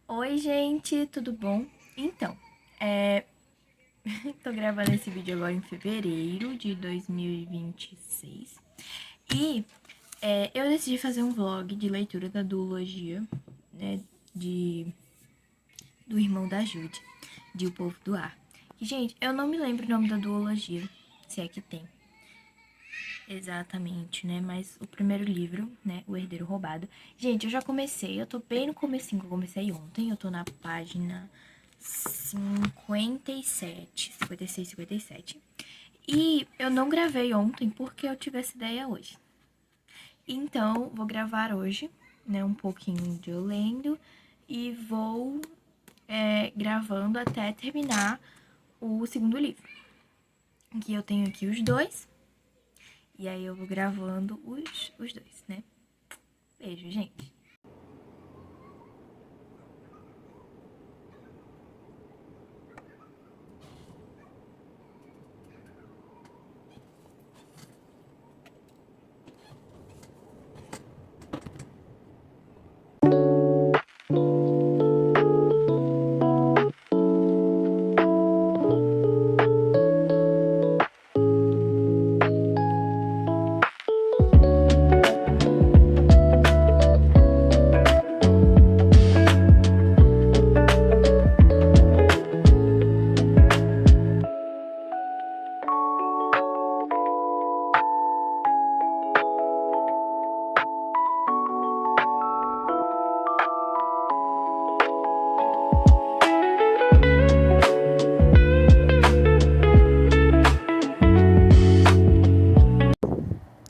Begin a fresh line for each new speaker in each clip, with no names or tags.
Oi, gente, tudo bom? Então, tô gravando esse vídeo agora em fevereiro de 2026 e eu decidi fazer um vlog de leitura da duologia, né, do irmão da Jude, de O Povo do Ar. E, gente, eu não me lembro o nome da duologia, se é que tem. Exatamente, né? Mas o primeiro livro, né? O Herdeiro Roubado. Gente, eu já comecei, eu tô bem no comecinho, eu comecei ontem. Eu tô na página 57, 56, 57. E eu não gravei ontem porque eu tive essa ideia hoje. Então, vou gravar hoje, né? Um pouquinho de eu lendo. E vou gravando até terminar o segundo livro. Que eu tenho aqui os dois. E aí eu vou gravando os dois, né? Beijo, gente.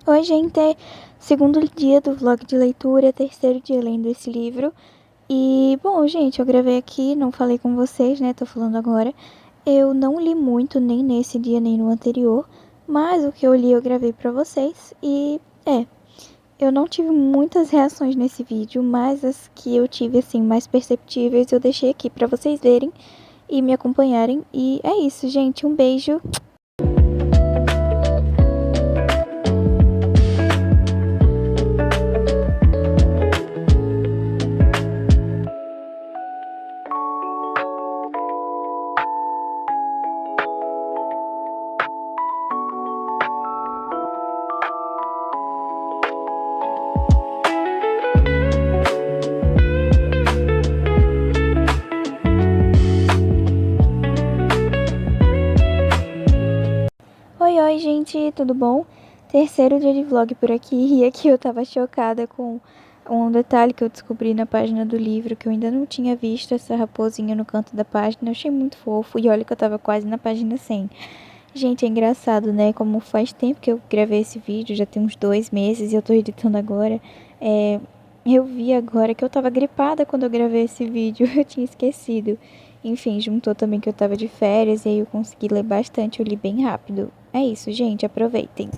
Oi, gente! Segundo dia do vlog de leitura, terceiro dia lendo esse livro. E, bom, gente, eu gravei aqui, não falei com vocês, né? Tô falando agora. Eu não li muito, nem nesse dia, nem no anterior. Mas o que eu li, eu gravei pra vocês. E, eu não tive muitas reações nesse vídeo, mas as que eu tive, assim, mais perceptíveis, eu deixei aqui pra vocês verem e me acompanharem. E é isso, gente. Um beijo! Oi, gente, tudo bom? Terceiro dia de vlog por aqui, e aqui eu tava chocada com um detalhe que eu descobri na página do livro, que eu ainda não tinha visto, essa raposinha no canto da página. Eu achei muito fofo, e olha que eu tava quase na página 100. Gente, é engraçado, né? Como faz tempo que eu gravei esse vídeo, já tem uns 2 meses, e eu tô editando agora. Eu vi agora que eu tava gripada quando eu gravei esse vídeo, eu tinha esquecido. Enfim, juntou também que eu tava de férias, e aí eu consegui ler bastante, eu li bem rápido. É isso, gente, aproveitem.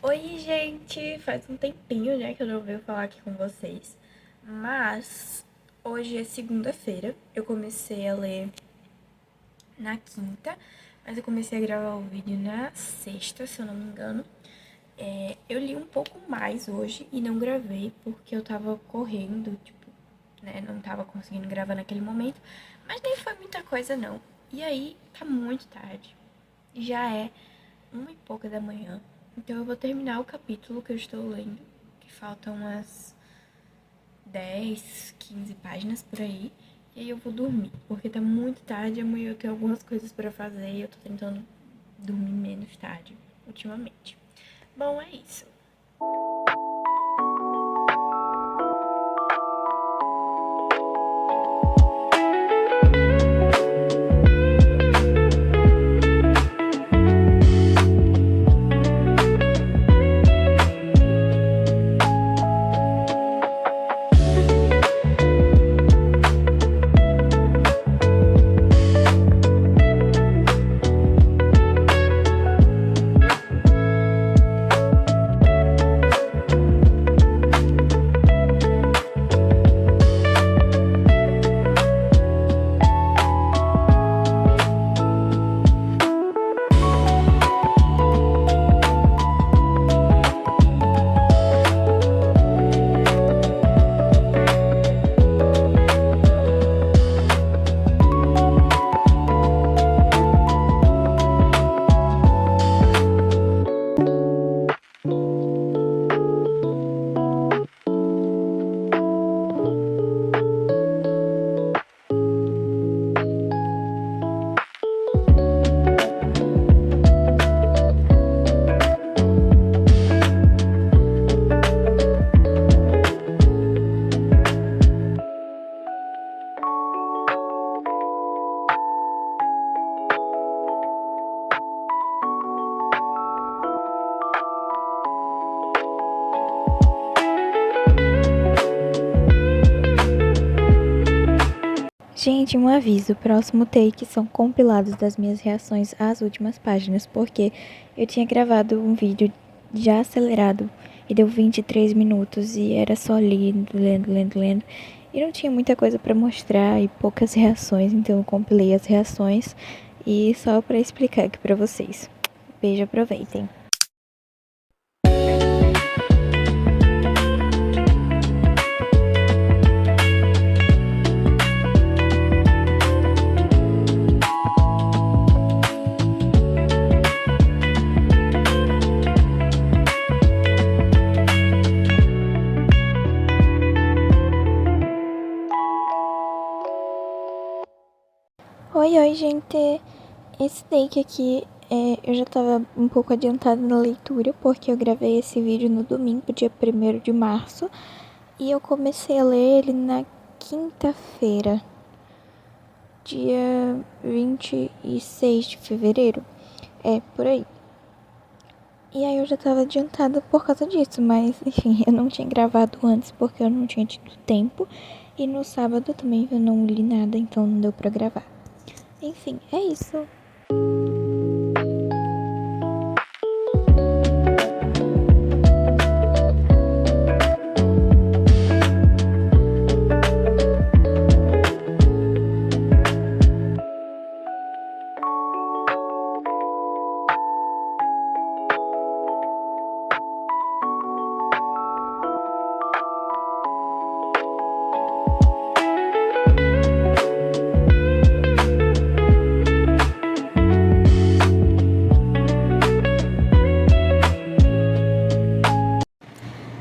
Oi, gente! Faz um tempinho, né, que eu não venho falar aqui com vocês. Mas hoje é segunda-feira. Eu comecei a ler na quinta, mas eu comecei a gravar o vídeo na sexta, se eu não me engano. Eu li um pouco mais hoje e não gravei porque eu tava correndo, tipo, né, não tava conseguindo gravar naquele momento. Mas nem foi muita coisa, não. E aí, tá muito tarde. Já é 1h pouca da manhã. Então eu vou terminar o capítulo que eu estou lendo, que faltam umas 10, 15 páginas por aí. E aí eu vou dormir, porque tá muito tarde, amanhã eu tenho algumas coisas pra fazer e eu tô tentando dormir menos tarde ultimamente. Bom, é isso.
Gente, um aviso, o próximo take são compilados das minhas reações às últimas páginas, porque eu tinha gravado um vídeo já acelerado e deu 23 minutos e era só lendo, e não tinha muita coisa pra mostrar e poucas reações, então eu compilei as reações e só pra explicar aqui pra vocês. Beijo, aproveitem. Oi, gente! Esse take aqui, eu já tava um pouco adiantada na leitura, porque eu gravei esse vídeo no domingo, dia 1º de março, e eu comecei a ler ele na quinta-feira, dia 26 de fevereiro, por aí. E aí eu já tava adiantada por causa disso, mas enfim, eu não tinha gravado antes porque eu não tinha tido tempo, e no sábado também eu não li nada, então não deu pra gravar. Enfim, é isso.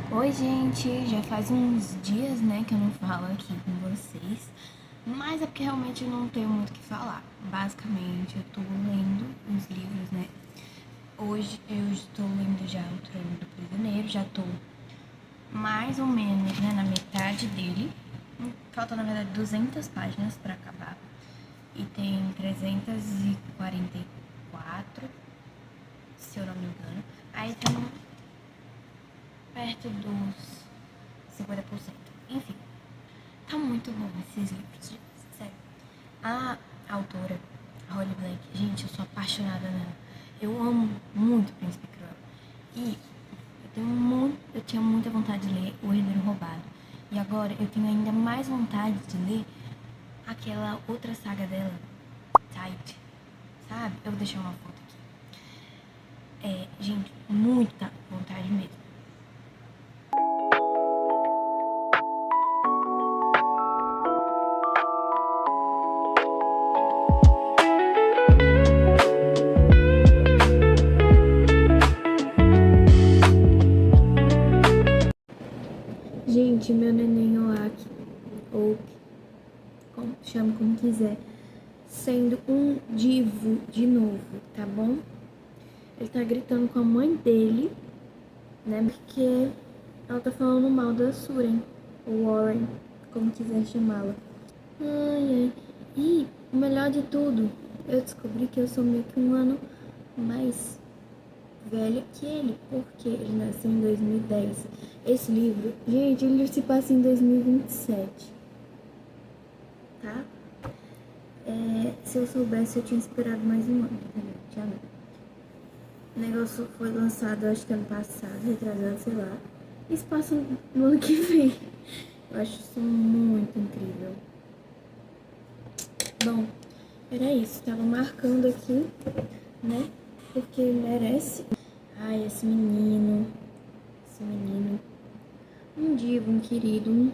Oi, gente, já faz uns dias, né, que eu não falo aqui com vocês, mas é porque realmente eu não tenho muito o que falar. Basicamente, eu tô lendo uns livros, né, hoje eu estou lendo já o Trono do Prisioneiro, já tô mais ou menos, né, na metade dele, faltam na verdade 200 páginas pra acabar, e tem 344, se eu não me engano, aí tá perto dos 50%. Enfim, tá muito bom esses livros, gente, sério. A autora, a Holly Black, gente, eu sou apaixonada nela. Eu amo muito Príncipe Cruel. E eu tinha muita vontade de ler O Herdeiro Roubado. E agora eu tenho ainda mais vontade de ler aquela outra saga dela, Tide, sabe? Eu vou deixar uma foto aqui. Gente, muita vontade mesmo. Gente, meu neném Oak, chame como quiser, sendo um divo de novo, tá bom? Ele tá gritando com a mãe dele, né, porque ela tá falando mal da Suren, ou Warren, como quiser chamá-la. Ai, ai. E o melhor de tudo, eu descobri que eu sou meio que um ano mais velha que ele, porque ele nasceu em 2010. Esse livro, gente, ele se passa em 2027, tá? Se eu soubesse, eu tinha esperado mais um ano, entendeu? Já não. O negócio foi lançado, acho que ano passado, retrasado, sei lá. Isso passa no ano que vem. Eu acho isso muito incrível. Bom, era isso. Tava marcando aqui, né? Porque merece. Ai, esse menino. Um divo, um querido.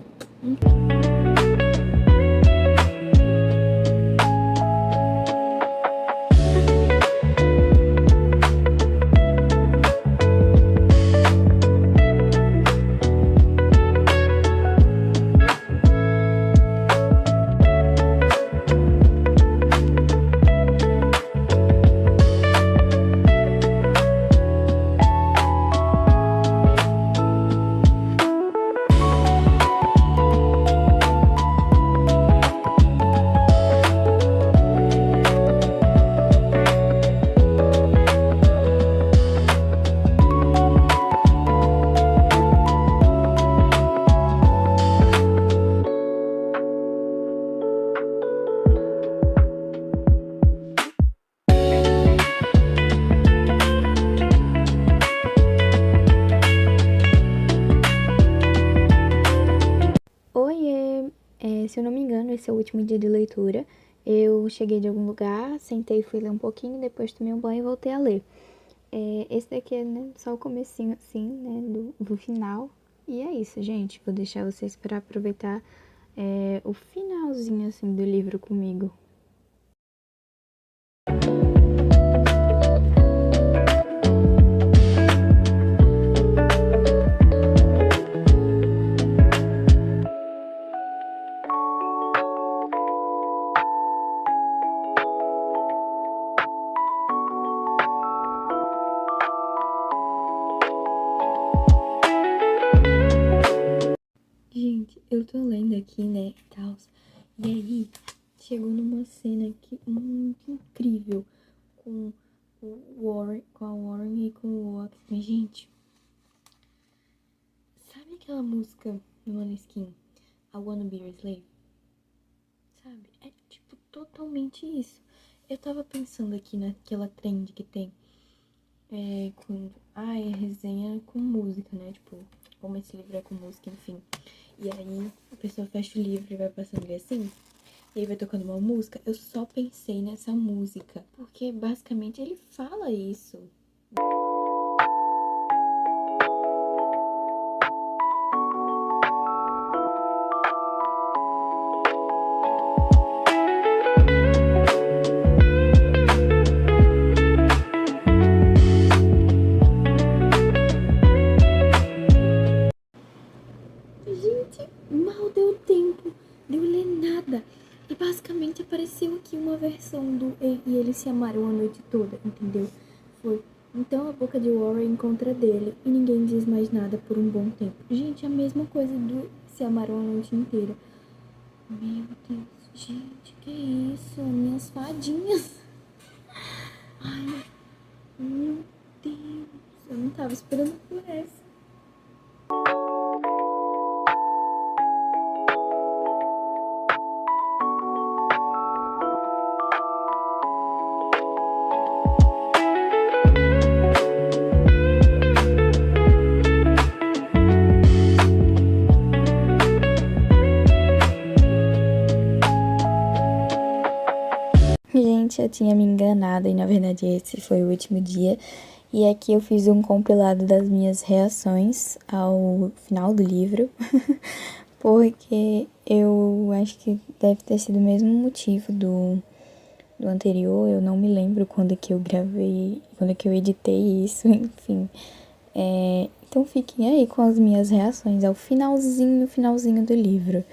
se eu não me engano, esse é o último dia de leitura. Eu cheguei de algum lugar, sentei, fui ler um pouquinho, depois tomei um banho e voltei a ler. Esse daqui é, né, só o comecinho, assim, né, do final. E é isso, gente. Vou deixar vocês para aproveitar o finalzinho, assim, do livro comigo.
Gente, eu tô lendo aqui, né, e tal. E aí, chegou numa cena aqui muito incrível com com a Warren e com o Ox. Mas, gente, sabe aquela música do Maneskin, I Wanna Be Your Slave? Sabe? É, tipo, totalmente isso. Eu tava pensando aqui naquela trend que tem é resenha com música, né? Tipo, como esse livro é com música, enfim. E aí a pessoa fecha o livro e vai passando ele assim, e aí vai tocando uma música. Eu só pensei nessa música, porque basicamente ele fala isso. Gente, mal deu tempo de eu ler nada. E basicamente apareceu aqui uma versão do E eles se amaram a noite toda, entendeu? Foi. Então a boca de Warren encontra dele e ninguém diz mais nada por um bom tempo. Gente, a mesma coisa do se amaram a noite inteira. Meu Deus, gente, que isso? Minhas fadinhas. Ai, meu Deus. Eu não tava esperando por essa.
Gente, eu tinha me enganado e na verdade esse foi o último dia. E aqui eu fiz um compilado das minhas reações ao final do livro, porque eu acho que deve ter sido o mesmo motivo do anterior. Eu não me lembro quando que eu gravei, quando que eu editei isso, enfim. Então fiquem aí com as minhas reações ao finalzinho do livro.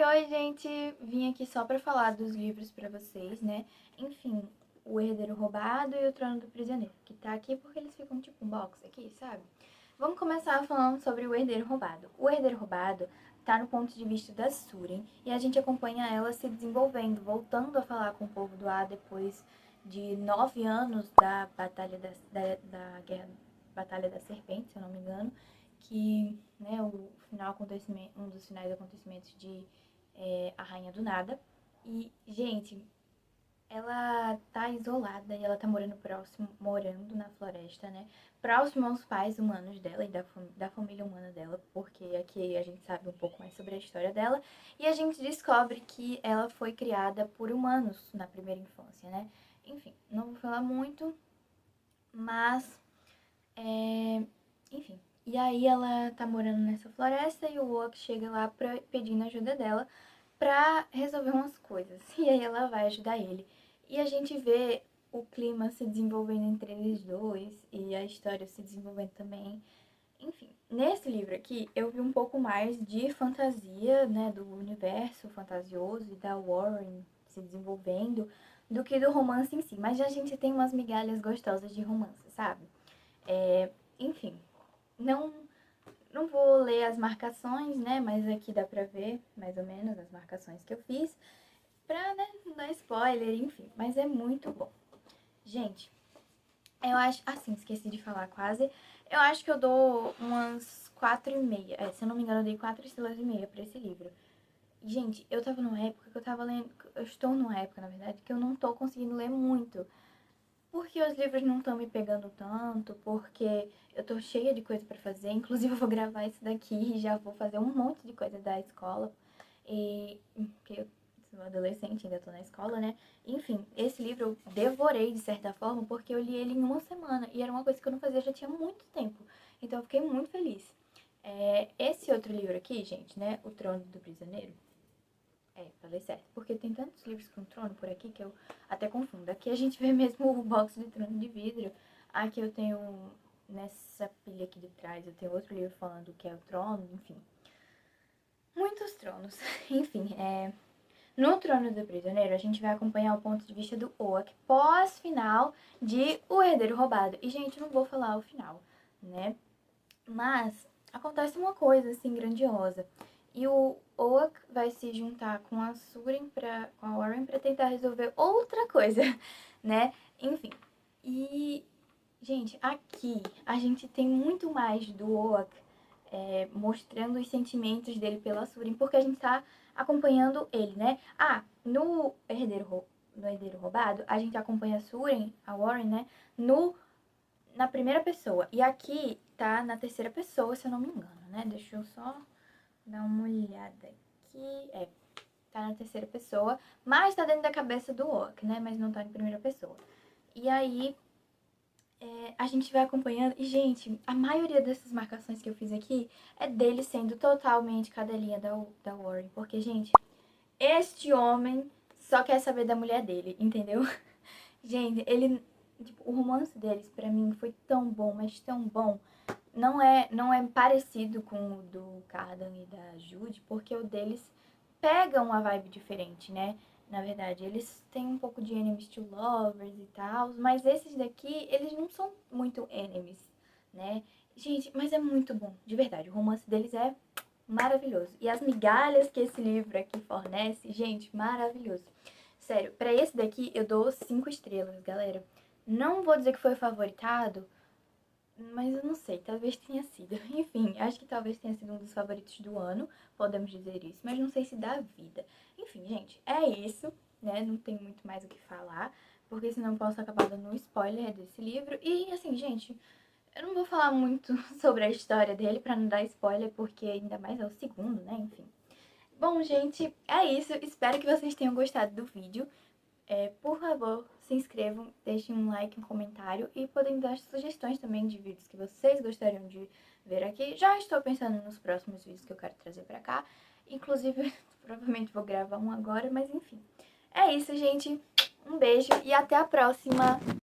Oi, gente! Vim aqui só pra falar dos livros pra vocês, né? Enfim, O Herdeiro Roubado e O Trono do Prisioneiro, que tá aqui porque eles ficam tipo um box aqui, sabe? Vamos começar falando sobre O Herdeiro Roubado. O Herdeiro Roubado tá no ponto de vista da Suren e a gente acompanha ela se desenvolvendo, voltando a falar com o povo do Ar depois de 9 anos da Batalha da Guerra Batalha da Serpente, se eu não me engano, que, né, um dos finais acontecimentos de A Rainha do Nada. E, gente, ela tá isolada e ela tá morando na floresta, né? Próximo aos pais humanos dela e da família humana dela, porque aqui a gente sabe um pouco mais sobre a história dela. E a gente descobre que ela foi criada por humanos na primeira infância, né? Enfim, não vou falar muito, mas enfim. E aí ela tá morando nessa floresta e o Oak chega lá pedindo ajuda dela pra resolver umas coisas. E aí ela vai ajudar ele. E a gente vê o clima se desenvolvendo entre eles dois e a história se desenvolvendo também. Enfim, nesse livro aqui eu vi um pouco mais de fantasia, né, do universo fantasioso e da Warren se desenvolvendo do que do romance em si. Mas já a gente tem umas migalhas gostosas de romance, sabe? Enfim, não, não vou ler as marcações, né? Mas aqui dá pra ver, mais ou menos, as marcações que eu fiz. Pra, né, não dar spoiler, enfim. Mas é muito bom. Gente, eu acho... Assim, esqueci de falar quase. Eu acho que eu dou umas 4,5. Se eu não me engano, eu dei 4,5 estrelas pra esse livro.
Gente, eu tava numa época que eu tava lendo... Eu estou numa época, na verdade, que eu não tô conseguindo ler muito. Porque os livros não estão me pegando tanto, porque eu tô cheia de coisa pra fazer. Inclusive, eu vou gravar isso daqui e já vou fazer um monte de coisa da escola. E... Porque eu sou adolescente, ainda tô na escola, né? Enfim, esse livro eu devorei, de certa forma, porque eu li ele em uma semana. E era uma coisa que eu não fazia já tinha muito tempo. Então, eu fiquei muito feliz. Esse outro livro aqui, gente, né? O Trono do Prisioneiro. Falei certo. Porque tem tantos livros com trono por aqui que eu até confundo. Aqui a gente vê mesmo o box de trono de vidro. Aqui eu tenho, nessa pilha aqui de trás, eu tenho outro livro falando que é o trono, enfim. Muitos tronos. Enfim, no Trono do Prisioneiro, a gente vai acompanhar o ponto de vista do Oak pós-final de O Herdeiro Roubado. E, gente, eu não vou falar o final, né? Mas acontece uma coisa, assim, grandiosa. E o Oak vai se juntar com a com a Warren pra tentar resolver outra coisa, né? Enfim. E, gente, aqui a gente tem muito mais do Oak mostrando os sentimentos dele pela Surin, porque a gente tá acompanhando ele, né? No Herdeiro Roubado, a gente acompanha a Surin, a Warren, né? Na primeira pessoa. E aqui tá na terceira pessoa, se eu não me engano, né? Deixa eu só dar uma olhada aqui. Tá na terceira pessoa, mas tá dentro da cabeça do Oak, né? Mas não tá em primeira pessoa. E aí, a gente vai acompanhando. E, gente, a maioria dessas marcações que eu fiz aqui é dele sendo totalmente cadelinha da Warren. Porque, gente, este homem só quer saber da mulher dele, entendeu? Gente, ele... Tipo, o romance deles, pra mim, foi tão bom, mas tão bom. Não é parecido com o do Cardan e da Jude, porque o deles pega uma vibe diferente, né? Na verdade, eles têm um pouco de enemies to lovers e tal, mas esses daqui, eles não são muito enemies, né? Gente, mas é muito bom, de verdade. O romance deles é maravilhoso. E as migalhas que esse livro aqui fornece, gente, maravilhoso. Sério, pra esse daqui eu dou 5 estrelas, galera. Não vou dizer que foi o favoritado, mas eu não sei, talvez tenha sido. Enfim, acho que talvez tenha sido um dos favoritos do ano, podemos dizer isso, mas não sei se da vida. Enfim, gente, é isso, né? Não tem muito mais o que falar, porque senão eu posso acabar dando um spoiler desse livro. E assim, gente, eu não vou falar muito sobre a história dele pra não dar spoiler, porque ainda mais é o segundo, né? Enfim. Bom, gente, é isso. Espero que vocês tenham gostado do vídeo. Por favor, se inscrevam, deixem um like, um comentário e podem dar sugestões também de vídeos que vocês gostariam de ver aqui. Já estou pensando nos próximos vídeos que eu quero trazer pra cá. Inclusive, provavelmente vou gravar um agora, mas enfim. É isso, gente. Um beijo e até a próxima!